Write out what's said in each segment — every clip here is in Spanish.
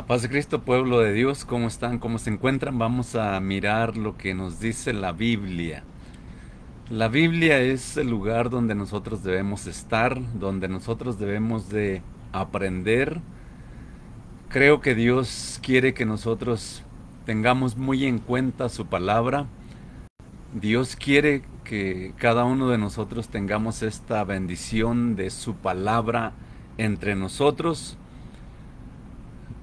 Paz de Cristo, pueblo de Dios, ¿cómo están? ¿Cómo se encuentran? Vamos a mirar lo que nos dice la Biblia. La Biblia es el lugar donde nosotros debemos estar, donde nosotros debemos de aprender. Creo que Dios quiere que nosotros tengamos muy en cuenta su palabra. Dios quiere que cada uno de nosotros tengamos esta bendición de su palabra entre nosotros.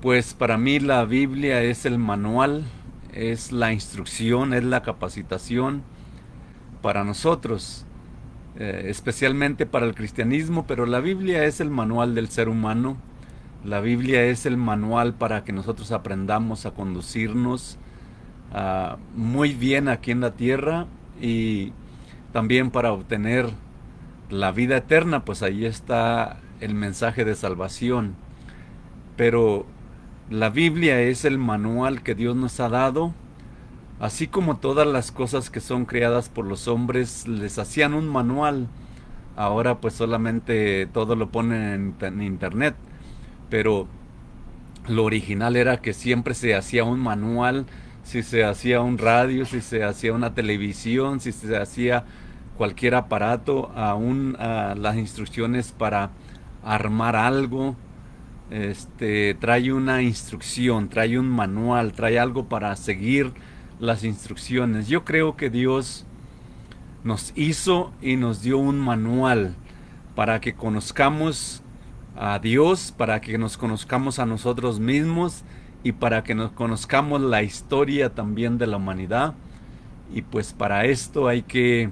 Pues para mí la Biblia es el manual, es la instrucción, es la capacitación para nosotros, especialmente para el cristianismo, pero la Biblia es el manual del ser humano, la Biblia es el manual para que nosotros aprendamos a conducirnos muy bien aquí en la tierra y también para obtener la vida eterna, pues ahí está el mensaje de salvación. Pero la Biblia es el manual que Dios nos ha dado, así como todas las cosas que son creadas por los hombres les hacían un manual. Ahora pues solamente todo lo ponen en internet, pero lo original era que siempre se hacía un manual, si se hacía un radio, si se hacía una televisión, si se hacía cualquier aparato, aún las instrucciones para armar algo, trae una instrucción, trae un manual, trae algo para seguir las instrucciones. Yo creo que Dios nos hizo y nos dio un manual para que conozcamos a Dios, para que nos conozcamos a nosotros mismos y para que nos conozcamos la historia también de la humanidad. Y pues para esto hay que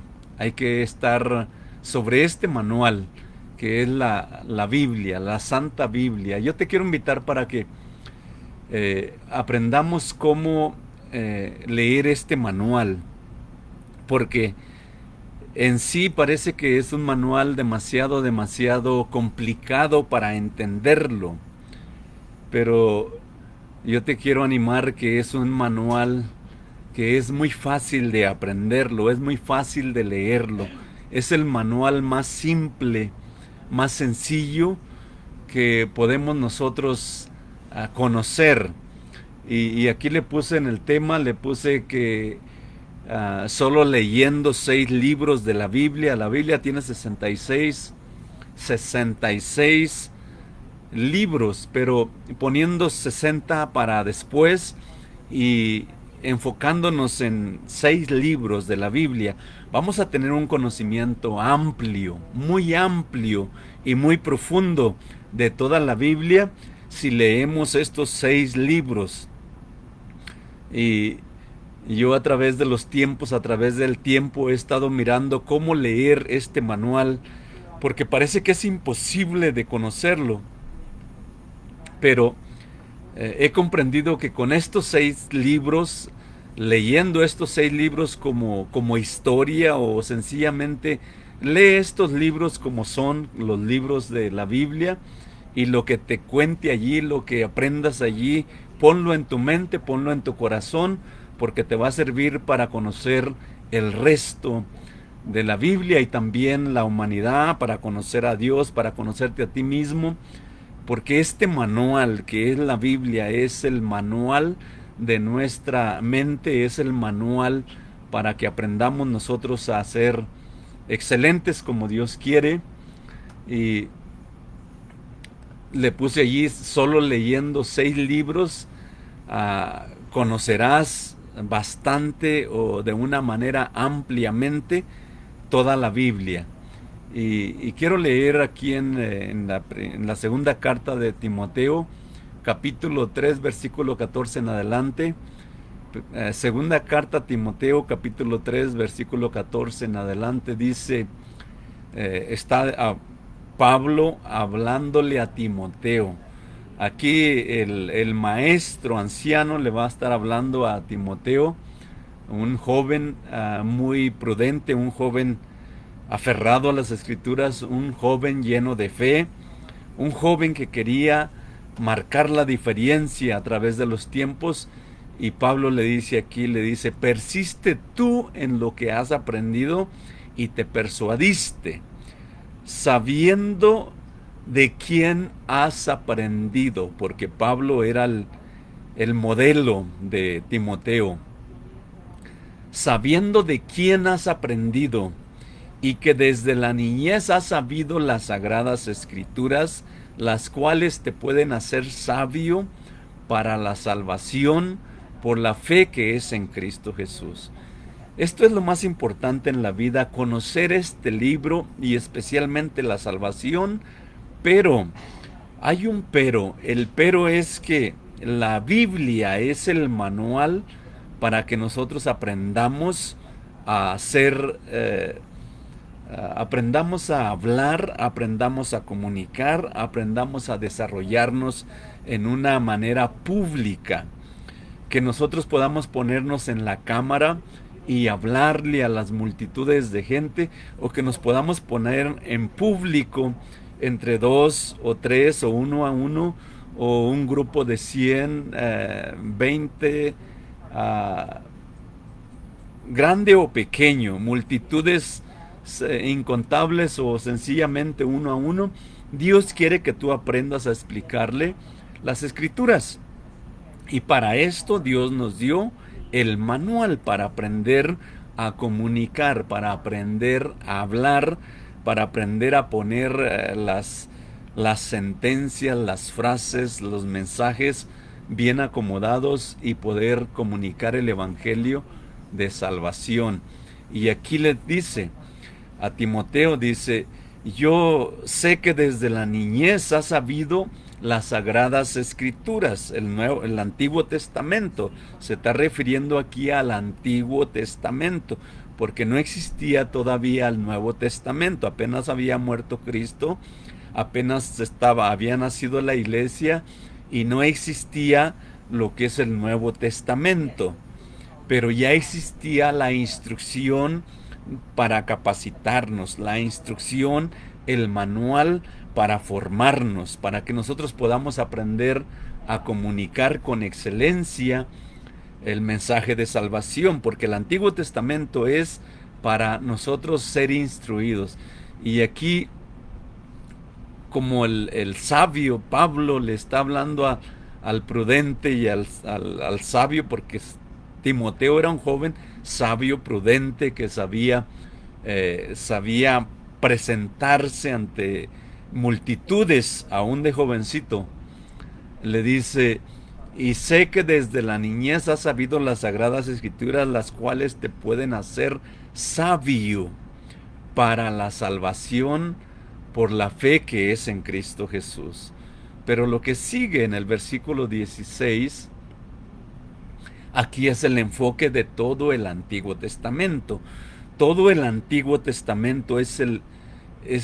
estar sobre este manual que es la Biblia, la Santa Biblia. Yo te quiero invitar para que aprendamos cómo leer este manual, porque en sí parece que es un manual demasiado complicado para entenderlo, pero yo te quiero animar que es un manual que es muy fácil de aprenderlo, es muy fácil de leerlo. Es el manual más simple, más sencillo que podemos nosotros conocer. Y aquí le puse en el tema, le puse que solo leyendo 6 libros de la Biblia tiene 66 libros, pero poniendo 60 para después y enfocándonos en 6 libros de la Biblia, vamos a tener un conocimiento amplio y muy profundo de toda la Biblia si leemos estos 6 libros. Y yo a través de los tiempos, a través del tiempo, he estado mirando cómo leer este manual, porque parece que es imposible de conocerlo, pero he comprendido que con estos 6 libros, leyendo estos 6 libros como historia o sencillamente lee estos libros como son los libros de la Biblia y lo que te cuente allí, lo que aprendas allí, ponlo en tu mente, ponlo en tu corazón, porque te va a servir para conocer el resto de la Biblia y también la humanidad, para conocer a Dios, para conocerte a ti mismo, porque este manual que es la Biblia es el manual de nuestra mente, es el manual para que aprendamos nosotros a ser excelentes como Dios quiere. Y le puse allí, solo leyendo 6 libros, conocerás bastante o de una manera ampliamente toda la Biblia. Y quiero leer aquí en la segunda carta de Timoteo, capítulo 3, versículo 14 en adelante. Segunda carta a Timoteo, capítulo 3, versículo 14 en adelante, dice, está Pablo hablándole a Timoteo. Aquí el maestro anciano le va a estar hablando a Timoteo, un joven muy prudente, un joven aferrado a las escrituras, un joven lleno de fe, un joven que quería marcar la diferencia a través de los tiempos. Y Pablo le dice aquí, le dice, persiste tú en lo que has aprendido y te persuadiste, sabiendo ¿De quién has aprendido? Porque Pablo era el modelo de Timoteo. Sabiendo de quién has aprendido y que desde la niñez has sabido las sagradas escrituras, las cuales te pueden hacer sabio para la salvación por la fe que es en Cristo Jesús. Esto es lo más importante en la vida, conocer este libro y especialmente la salvación, pero hay un pero. El pero es que la Biblia es el manual para que nosotros aprendamos a ser, aprendamos a hablar, aprendamos a comunicar, aprendamos a desarrollarnos en una manera pública, que nosotros podamos ponernos en la cámara y hablarle a las multitudes de gente, o que nos podamos poner en público entre dos o tres o uno a uno, o un grupo de 100, 20, grande o pequeño, multitudes incontables o sencillamente uno a uno. Dios quiere que tú aprendas a explicarle las escrituras. Y para esto Dios nos dio el manual para aprender a comunicar, para aprender a hablar, para aprender a poner las sentencias, las frases, los mensajes bien acomodados y poder comunicar el evangelio de salvación. Y aquí le dice a Timoteo, dice, yo sé que desde la niñez has sabido las sagradas escrituras, el Antiguo Testamento. Se está refiriendo aquí al Antiguo Testamento, porque no existía todavía el Nuevo Testamento. Apenas había muerto Cristo, apenas había nacido la iglesia y no existía lo que es el Nuevo Testamento. Pero ya existía la instrucción para capacitarnos, la instrucción, el manual para formarnos, para que nosotros podamos aprender a comunicar con excelencia el mensaje de salvación, porque el Antiguo Testamento es para nosotros ser instruidos. Y aquí, como el sabio Pablo le está hablando al prudente y al sabio, porque Timoteo era un joven sabio, prudente, que sabía presentarse ante multitudes, aún de jovencito. Le dice, y sé que desde la niñez has sabido las sagradas escrituras, las cuales te pueden hacer sabio para la salvación por la fe que es en Cristo Jesús. Pero lo que sigue en el versículo 16, aquí es el enfoque de todo el Antiguo Testamento. Todo el Antiguo Testamento es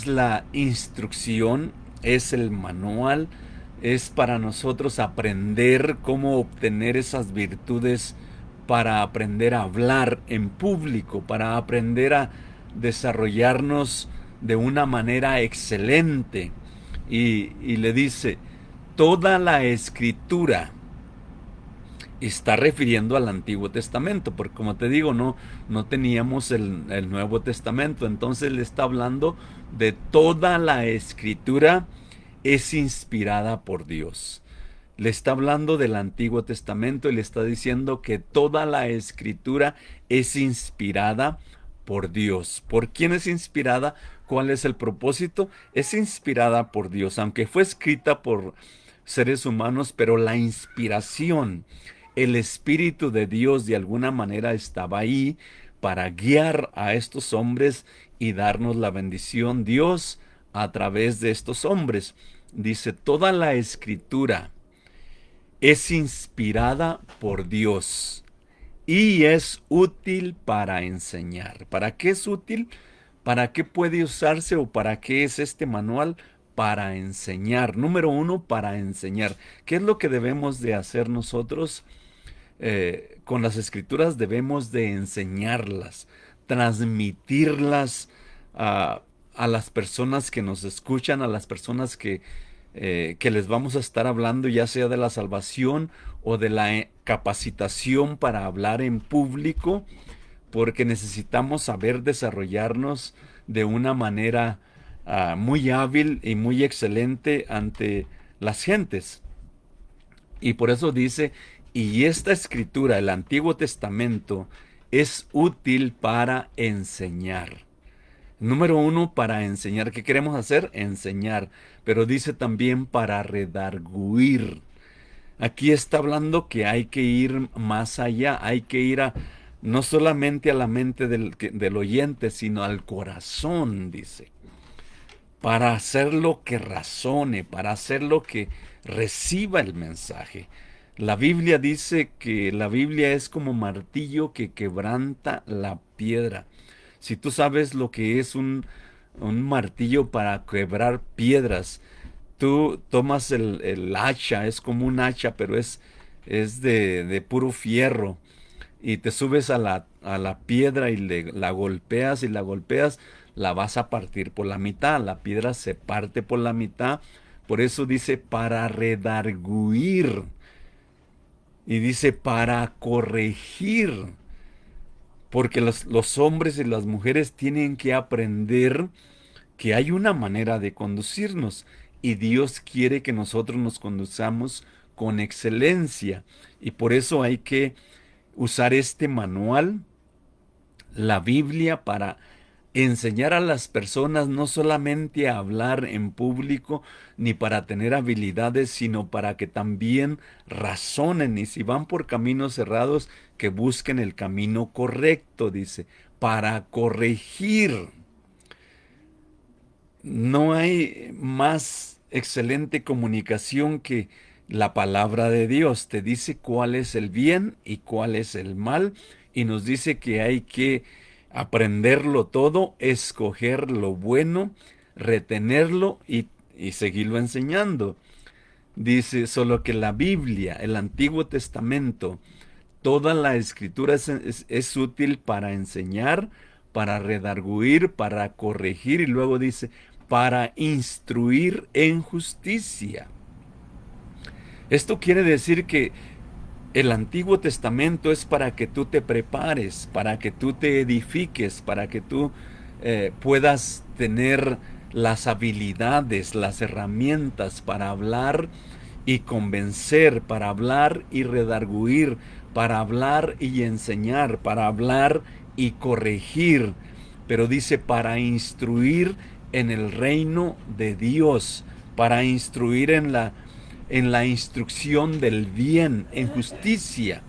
la instrucción, es el manual, es para nosotros aprender cómo obtener esas virtudes, para aprender a hablar en público, para aprender a desarrollarnos de una manera excelente. Y le dice, toda la escritura está refiriendo al Antiguo Testamento, porque como te digo, no teníamos el Nuevo Testamento. Entonces le está hablando de toda la escritura es inspirada por Dios. Le está hablando del Antiguo Testamento y le está diciendo que toda la escritura es inspirada por Dios. ¿Por quién es inspirada? ¿Cuál es el propósito? Es inspirada por Dios, aunque fue escrita por seres humanos, pero la inspiración, el Espíritu de Dios de alguna manera estaba ahí para guiar a estos hombres y darnos la bendición. Dios a través de estos hombres. Dice, toda la escritura es inspirada por Dios y es útil para enseñar. ¿Para qué es útil? ¿Para qué puede usarse o para qué es este manual? Para enseñar. Número uno, para enseñar. ¿Qué es lo que debemos de hacer nosotros? Con las escrituras debemos de enseñarlas, transmitirlas a las personas que nos escuchan, a las personas que les vamos a estar hablando, ya sea de la salvación o de la capacitación para hablar en público, porque necesitamos saber desarrollarnos de una manera muy hábil y muy excelente ante las gentes. Y por eso dice, y esta escritura, el Antiguo Testamento, es útil para enseñar. Número uno, para enseñar. ¿Qué queremos hacer? Enseñar. Pero dice también para redarguir. Aquí está hablando que hay que ir más allá, hay que ir a no solamente a la mente del oyente, sino al corazón, dice, para hacer lo que razone, para hacer lo que reciba el mensaje. La Biblia dice que la Biblia es como martillo que quebranta la piedra. Si tú sabes lo que es un martillo para quebrar piedras, tú tomas el hacha, es como un hacha, pero es de puro fierro. Y te subes a la piedra y la golpeas y la golpeas, la vas a partir por la mitad. La piedra se parte por la mitad. Por eso dice para redarguir. Y dice para corregir. Porque los hombres y las mujeres tienen que aprender que hay una manera de conducirnos y Dios quiere que nosotros nos conduzcamos con excelencia. Y por eso hay que usar este manual, la Biblia, para enseñar a las personas no solamente a hablar en público ni para tener habilidades, sino para que también razonen y si van por caminos cerrados, que busquen el camino correcto, dice, para corregir. No hay más excelente comunicación que la palabra de Dios. Te dice cuál es el bien y cuál es el mal y nos dice que hay que aprenderlo todo, escoger lo bueno, retenerlo y seguirlo enseñando. Dice solo que la Biblia, el Antiguo Testamento, toda la escritura es útil para enseñar, para redarguir, para corregir y luego dice, para instruir en justicia. Esto quiere decir que el Antiguo Testamento es para que tú te prepares, para que tú te edifiques, para que tú puedas tener las habilidades, las herramientas para hablar y convencer, para hablar y redarguir, para hablar y enseñar, para hablar y corregir. Pero dice para instruir en el reino de Dios, para instruir en la instrucción del bien, en justicia.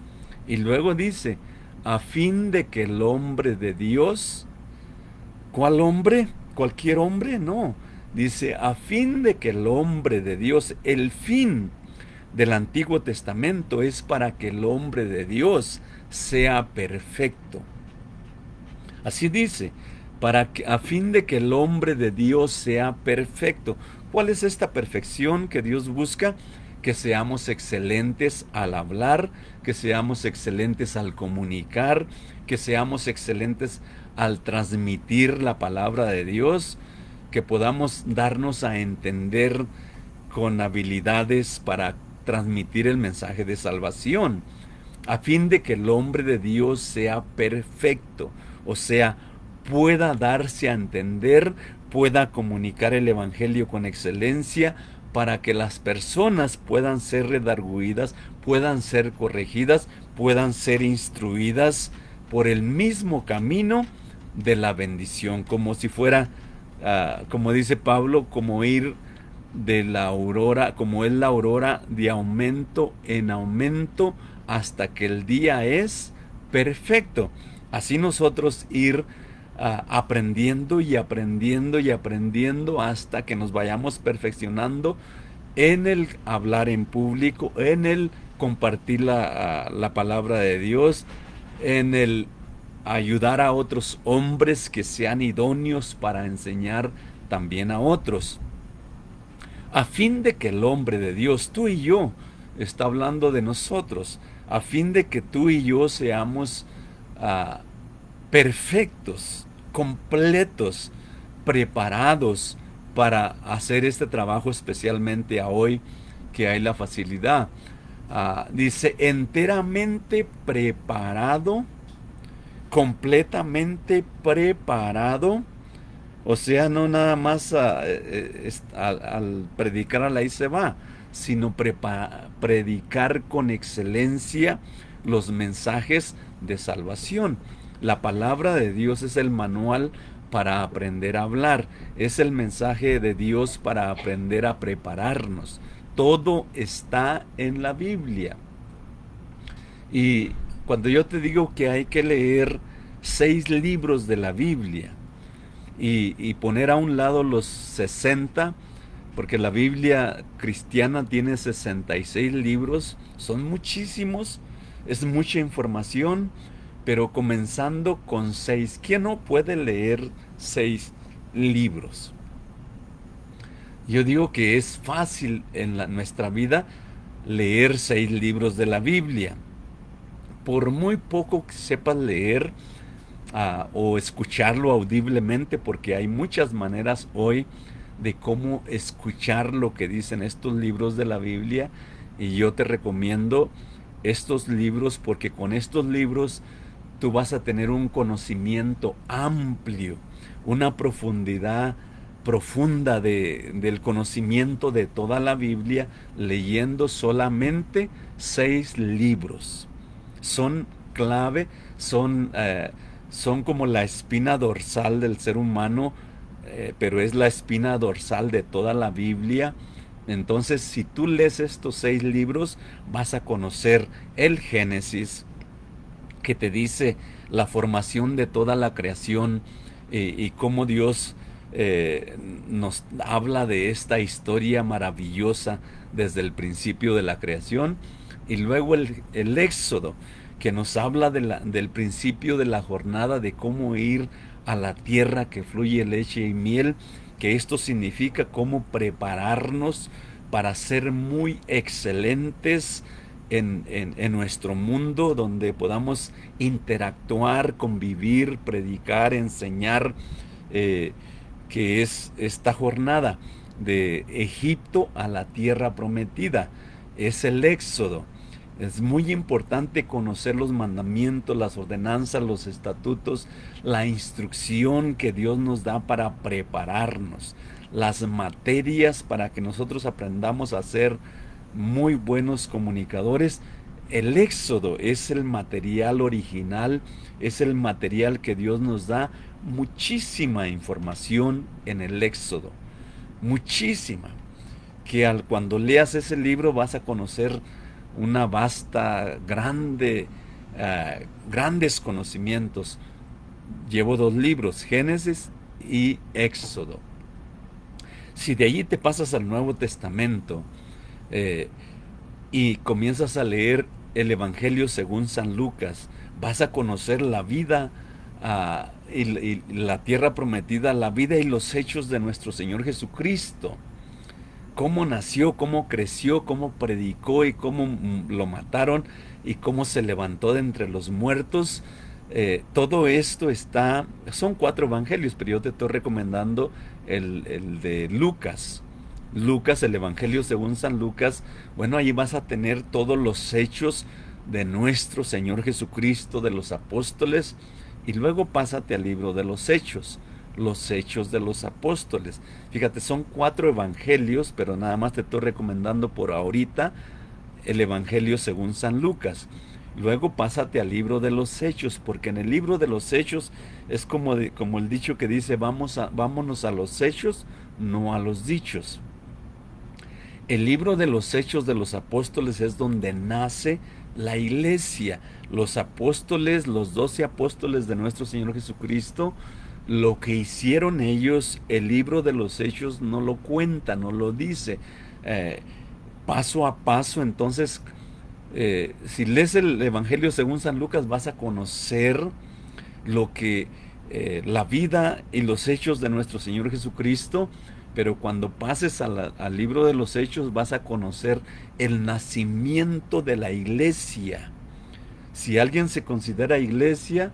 Y luego dice, a fin de que el hombre de Dios, ¿cuál hombre? ¿Cualquier hombre? No. Dice, a fin de que el hombre de Dios, el fin del Antiguo Testamento es para que el hombre de Dios sea perfecto. Así dice, a fin de que el hombre de Dios sea perfecto. ¿Cuál es esta perfección que Dios busca? Que seamos excelentes al hablar, que seamos excelentes al comunicar, que seamos excelentes al transmitir la palabra de Dios, que podamos darnos a entender con habilidades para transmitir el mensaje de salvación, a fin de que el hombre de Dios sea perfecto, o sea, pueda darse a entender, pueda comunicar el Evangelio con excelencia, para que las personas puedan ser redarguidas, puedan ser corregidas, puedan ser instruidas por el mismo camino de la bendición, como si fuera, como dice Pablo, como ir de la aurora, como es la aurora, de aumento en aumento hasta que el día es perfecto. Así nosotros ir aprendiendo y aprendiendo y aprendiendo hasta que nos vayamos perfeccionando en el hablar en público, en el compartir la palabra de Dios, en el ayudar a otros hombres que sean idóneos para enseñar también a otros. A fin de que el hombre de Dios, tú y yo, está hablando de nosotros, a fin de que tú y yo seamos perfectos, completos, preparados para hacer este trabajo, especialmente a hoy que hay la facilidad. Dice, enteramente preparado, completamente preparado, O sea, no nada más al predicar a la ahí se va, sino predicar con excelencia los mensajes de salvación. La palabra de Dios es el manual para aprender a hablar, es el mensaje de Dios para aprender a prepararnos. Todo está en la Biblia. Y cuando yo te digo que hay que leer 6 libros de la Biblia y poner a un lado los 60, porque la Biblia cristiana tiene 66 libros, son muchísimos, es mucha información, pero comenzando con 6. ¿Quién no puede leer 6 libros? Yo digo que es fácil en nuestra vida leer 6 libros de la Biblia. Por muy poco que sepas leer o escucharlo audiblemente, porque hay muchas maneras hoy de cómo escuchar lo que dicen estos libros de la Biblia, y yo te recomiendo estos libros porque con estos libros tú vas a tener un conocimiento amplio, una profundidad profunda del conocimiento de toda la Biblia leyendo solamente 6 libros. Son clave, son como la espina dorsal del ser humano, pero es la espina dorsal de toda la Biblia. Entonces, si tú lees estos 6 libros, vas a conocer el Génesis, que te dice la formación de toda la creación, y cómo Dios nos habla de esta historia maravillosa desde el principio de la creación. Y luego el Éxodo, que nos habla del principio de la jornada, de cómo ir a la tierra que fluye leche y miel, que esto significa cómo prepararnos para ser muy excelentes en nuestro mundo, donde podamos interactuar, convivir, predicar, enseñar, que es esta jornada de Egipto a la tierra prometida. Es el Éxodo. Es muy importante conocer los mandamientos, las ordenanzas, los estatutos, la instrucción que Dios nos da para prepararnos, las materias para que nosotros aprendamos a ser muy buenos comunicadores. El Éxodo es el material original, es el material que Dios nos da. Muchísima información en el Éxodo, muchísima, que cuando leas ese libro vas a conocer una vasta, grandes conocimientos. Llevo 2 libros, Génesis y Éxodo. Si de allí te pasas al Nuevo Testamento, eh, y comienzas a leer el Evangelio según San Lucas, vas a conocer la vida y la tierra prometida, la vida y los hechos de nuestro Señor Jesucristo. Cómo nació, cómo creció, cómo predicó y cómo lo mataron y cómo se levantó de entre los muertos. Todo esto son 4 evangelios, pero yo te estoy recomendando el de Lucas. Lucas, el Evangelio según San Lucas. Bueno, allí vas a tener todos los hechos de nuestro Señor Jesucristo, de los apóstoles, y luego pásate al libro de los Hechos de los apóstoles. Fíjate, son 4 evangelios, pero nada más te estoy recomendando por ahorita el Evangelio según San Lucas. Luego pásate al libro de los Hechos, porque en el libro de los Hechos es como el dicho que dice, vámonos a los hechos, no a los dichos. El libro de los Hechos de los Apóstoles es donde nace la iglesia. Los apóstoles, los 12 apóstoles de nuestro Señor Jesucristo, lo que hicieron ellos, el libro de los Hechos no lo cuenta, no lo dice. Paso a paso, entonces, si lees el Evangelio según San Lucas, vas a conocer lo que la vida y los hechos de nuestro Señor Jesucristo. Pero cuando pases al libro de los Hechos, vas a conocer el nacimiento de la iglesia. Si alguien se considera iglesia,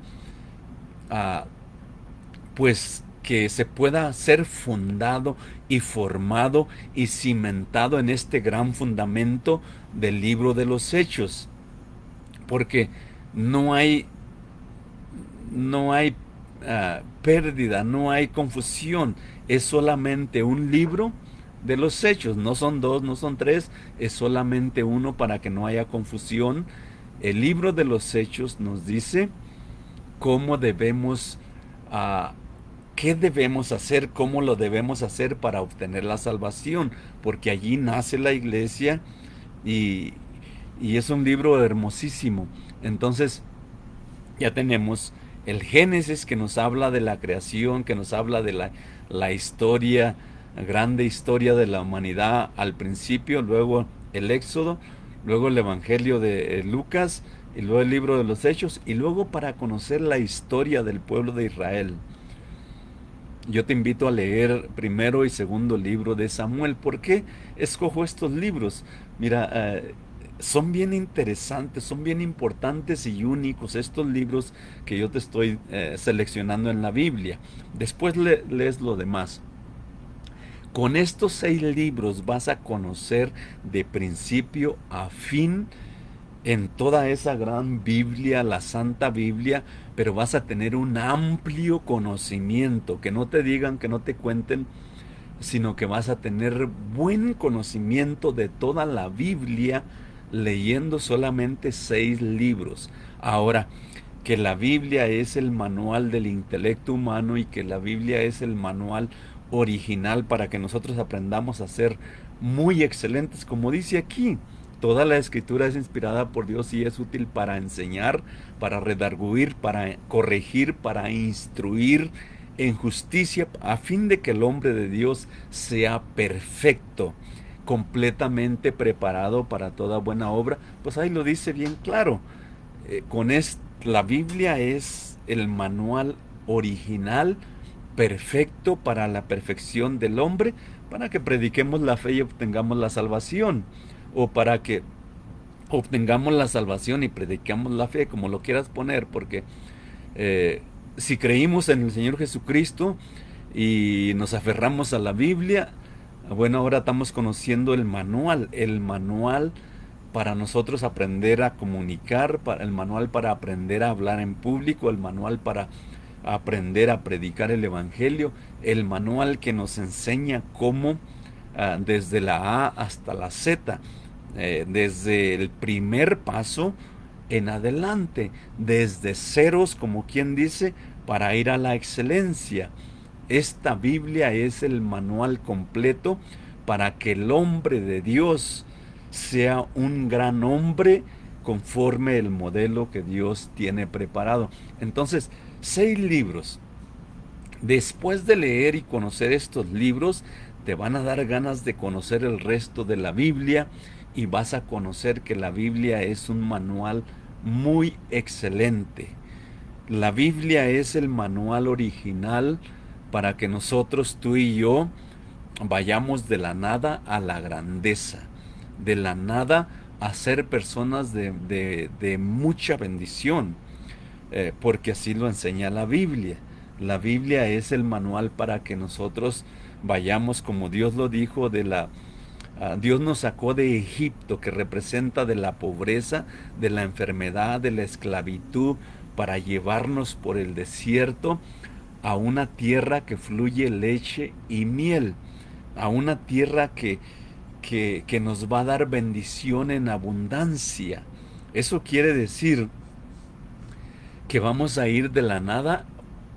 pues que se pueda ser fundado y formado y cimentado en este gran fundamento del libro de los Hechos. Porque no hay pérdida, no hay confusión. Es solamente un libro de los hechos. No son dos, no son tres, es solamente uno para que no haya confusión. El libro de los hechos nos dice cómo debemos, ah, qué debemos hacer, cómo lo debemos hacer para obtener la salvación, porque allí nace la iglesia y, y es un libro hermosísimo. Entonces, ya tenemos el Génesis que nos habla de la creación, que nos habla de la historia, la grande historia de la humanidad al principio, luego el Éxodo, luego el Evangelio de Lucas, y luego el libro de los Hechos, y luego para conocer la historia del pueblo de Israel. Yo te invito a leer primero y segundo libro de Samuel. ¿Por qué escojo estos libros? Mira, son bien interesantes, son bien importantes y únicos estos libros que yo te estoy seleccionando en la Biblia. Después lees lo demás. Con estos 6 libros vas a conocer de principio a fin en toda esa gran Biblia, la Santa Biblia, pero vas a tener un amplio conocimiento, que no te digan, que no te cuenten, sino que vas a tener buen conocimiento de toda la Biblia leyendo solamente 6 libros. Ahora, que la Biblia es el manual del intelecto humano y que la Biblia es el manual original para que nosotros aprendamos a ser muy excelentes, como dice aquí. Toda la escritura es inspirada por Dios y es útil para enseñar, para redarguir, para corregir, para instruir en justicia, a fin de que el hombre de Dios sea perfecto, completamente preparado para toda buena obra. Pues ahí lo dice bien claro. La Biblia es el manual original, perfecto para la perfección del hombre, para que prediquemos la fe y obtengamos la salvación, o para que obtengamos la salvación y prediquemos la fe, como lo quieras poner, porque eh, si creímos en el Señor Jesucristo y nos aferramos a la Biblia, bueno, ahora estamos conociendo el manual para nosotros aprender a comunicar, el manual para aprender a hablar en público, el manual para aprender a predicar el Evangelio, el manual que nos enseña cómo desde la A hasta la Z, desde el primer paso en adelante, desde ceros, como quien dice, para ir a la excelencia. Esta Biblia es el manual completo para que el hombre de Dios sea un gran hombre conforme el modelo que Dios tiene preparado. Entonces, 6 libros. Después de leer y conocer estos libros, te van a dar ganas de conocer el resto de la Biblia y vas a conocer que la Biblia es un manual muy excelente. La Biblia es el manual original para que nosotros, tú y yo, vayamos de la nada a la grandeza, de la nada a ser personas de mucha bendición, porque así lo enseña la Biblia. La Biblia es el manual para que nosotros vayamos, como Dios lo dijo, Dios nos sacó de Egipto, que representa de la pobreza, de la enfermedad, de la esclavitud, para llevarnos por el desierto a una tierra que fluye leche y miel, a una tierra que nos va a dar bendición en abundancia. Eso quiere decir que vamos a ir de la nada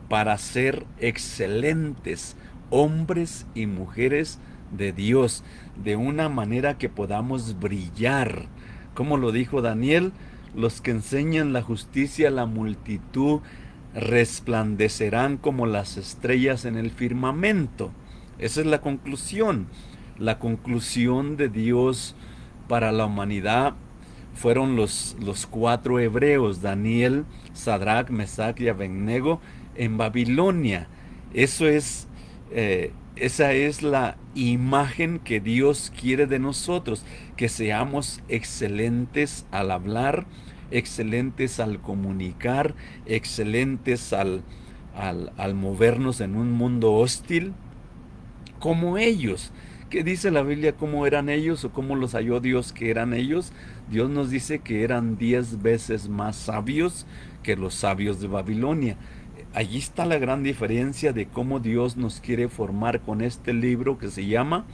para ser excelentes hombres y mujeres de Dios, de una manera que podamos brillar. Como lo dijo Daniel, los que enseñan la justicia a la multitud resplandecerán como las estrellas en el firmamento. Esa es la conclusión. La conclusión de Dios para la humanidad fueron los 4 hebreos, Daniel, Sadrach, Mesach y Abednego, en Babilonia. Esa es la imagen que Dios quiere de nosotros, que seamos excelentes al hablar, excelentes al comunicar, excelentes al movernos en un mundo hostil, como ellos. ¿Qué dice la Biblia cómo eran ellos o cómo los halló Dios que eran ellos? Dios nos dice que eran 10 veces más sabios que los sabios de Babilonia. allí está la gran diferencia de cómo Dios nos quiere formar con este libro que se llama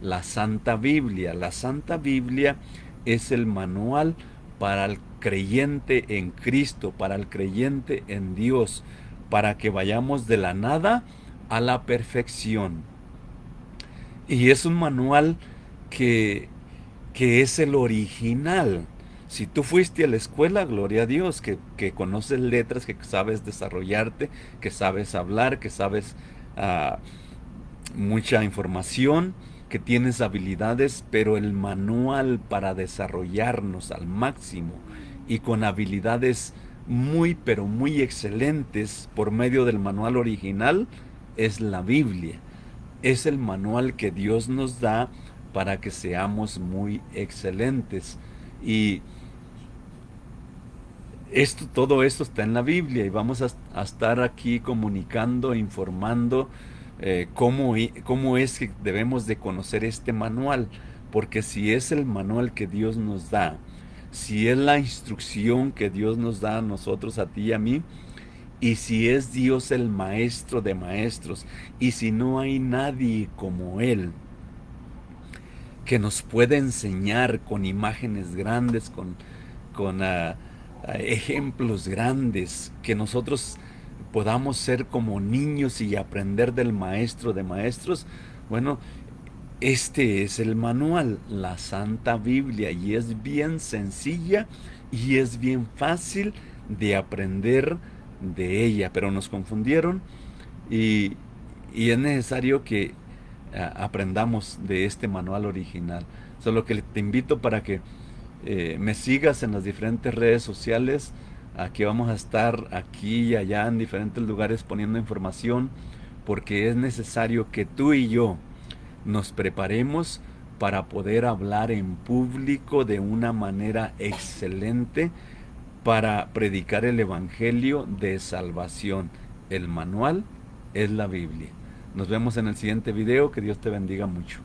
la Santa Biblia. La Santa Biblia es el manual para el creyente en Cristo, para el creyente en Dios, para que vayamos de la nada a la perfección. Y es un manual que, que es el original. Si tú fuiste a la escuela, gloria a Dios, que conoces letras, que sabes desarrollarte, que sabes hablar, que sabes uh, mucha información, que tienes habilidades, pero el manual para desarrollarnos al máximo y con habilidades muy, pero muy excelentes por medio del manual original es la Biblia. Es el manual que Dios nos da para que seamos muy excelentes. Y todo esto está en la Biblia y vamos a estar aquí comunicando, informando cómo es que debemos de conocer este manual, porque si es el manual que Dios nos da, si es la instrucción que Dios nos da a nosotros, a ti y a mí, y si es Dios el maestro de maestros, y si no hay nadie como Él, que nos pueda enseñar con imágenes grandes, con ejemplos grandes, que nosotros podamos ser como niños y aprender del maestro de maestros. Bueno, este es el manual, la Santa Biblia, y es bien sencilla y es bien fácil de aprender de ella, pero nos confundieron y, y es necesario que aprendamos de este manual original. Solo que te invito para que me sigas en las diferentes redes sociales. Aquí vamos a estar aquí y allá en diferentes lugares poniendo información, porque es necesario que tú y yo nos preparemos para poder hablar en público de una manera excelente para predicar el evangelio de salvación. El manual es la Biblia. Nos vemos en el siguiente video. Que Dios te bendiga mucho.